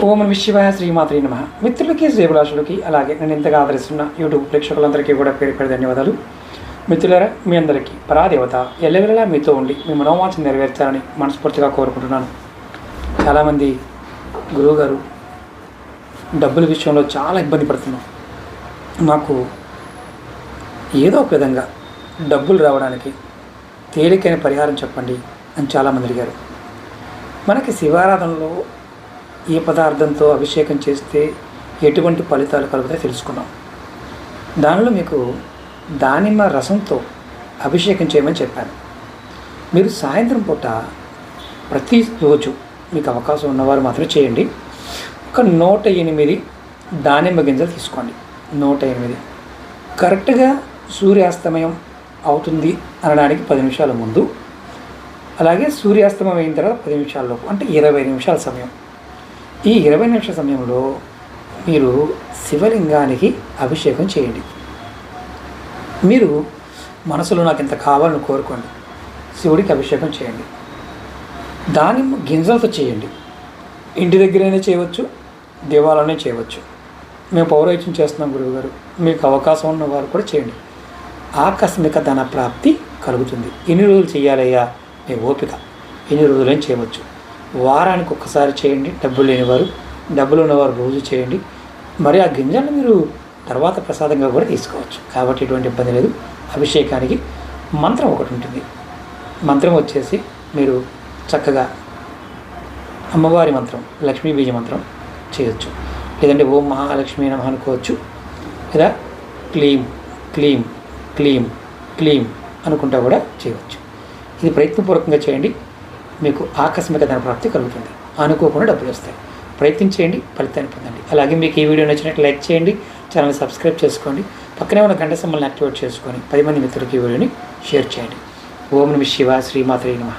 ఓం నమః శివాయ, శ్రీమాత్రే నమః. మిత్రులకి, శ్రేభిలాషులకి, అలాగే నేను ఇంతగా ఆదరిస్తున్న యూట్యూబ్ ప్రేక్షకులందరికీ కూడా పేరు పేరు ధన్యవాదాలు. మిత్రులారా, మీ అందరికీ పరాదేవత ఎల్లవెల్లలా మీతో ఉండి మీ మనోవాంఛను నెరవేర్చాలని మనస్ఫూర్తిగా కోరుకుంటున్నాను. చాలామంది గురువుగారు డబ్బుల విషయంలో చాలా ఇబ్బంది పడుతున్నాం, మాకు ఏదో ఒక విధంగా డబ్బులు రావడానికి తేలికైన పరిహారం చెప్పండి అని చాలామంది అడిగారు. మనకి శివారాధనలో ఏ పదార్థంతో అభిషేకం చేస్తే ఎటువంటి ఫలితాలు కలుగుతాయో తెలుసుకున్నాం. దానిలో మీకు దానిమ్మ రసంతో అభిషేకం చేయమని చెప్పాను. మీరు సాయంత్రం పూట ప్రతిరోజు మీకు అవకాశం ఉన్నవారు మాత్రం చేయండి. ఒక 108 దానిమ్మ గింజలు తీసుకోండి. 108 కరెక్ట్గా సూర్యాస్తమయం అవుతుంది అనడానికి 10 నిమిషాల ముందు, అలాగే సూర్యాస్తమయం అయిన తర్వాత 10 నిమిషాలలోపు, అంటే 20 నిమిషాల సమయం. ఈ 20 నిమిషాల సమయంలో మీరు శివలింగానికి అభిషేకం చేయండి. మీరు మనసులో నాకు ఇంత కావాలని కోరుకోండి, శివుడికి అభిషేకం చేయండి. దానిమ్మ గింజలతో చేయండి. ఇంటి దగ్గరైనా చేయవచ్చు, దేవాలయంలో చేయవచ్చు. మేము పౌరోహిత్యం చేస్తున్నాం గురువుగారు, మీకు అవకాశం ఉన్న వారు కూడా చేయండి. ఆకస్మిక ధన ప్రాప్తి కలుగుతుంది. ఎన్ని రోజులు చేయాలయ్యా మీ ఓపిక, ఎన్ని రోజులైనా చేయవచ్చు. వారానికి ఒక్కసారి చేయండి. డబ్బులు లేనివారు, డబ్బులు ఉన్నవారు రోజు చేయండి. మరి ఆ గింజలను మీరు తర్వాత ప్రసాదంగా కూడా తీసుకోవచ్చు. కాబట్టి ఎటువంటి ఇబ్బంది లేదు. అభిషేకానికి మంత్రం ఒకటి ఉంటుంది. మంత్రం వచ్చేసి మీరు చక్కగా అమ్మవారి మంత్రం, లక్ష్మీ బీజ మంత్రం చేయొచ్చు. లేదంటే ఓం మహాలక్ష్మీ నమః అనుకోవచ్చు. లేదా క్లీం క్లీం క్లీం క్లీం అనుకుంటా కూడా చేయవచ్చు. ఇది ప్రయత్నపూర్వకంగా చేయండి. మీకు ఆకస్మిక ధన ప్రాప్తి కలుగుతుంది. అనుకోకుండా డబ్బులు వస్తాయి. ప్రయత్నం చేయండి, ఫలితాన్ని పొందండి. అలాగే మీకు ఈ వీడియో నచ్చినట్టు లైక్ చేయండి, ఛానల్ని సబ్స్క్రైబ్ చేసుకోండి, పక్కనే ఉన్న గంట సింబల్ని యాక్టివేట్ చేసుకొని 10 మంది మిత్రులకి ఈ వీడియోని షేర్ చేయండి. ఓం నమః శివాయ, శ్రీమాత్రే నమః.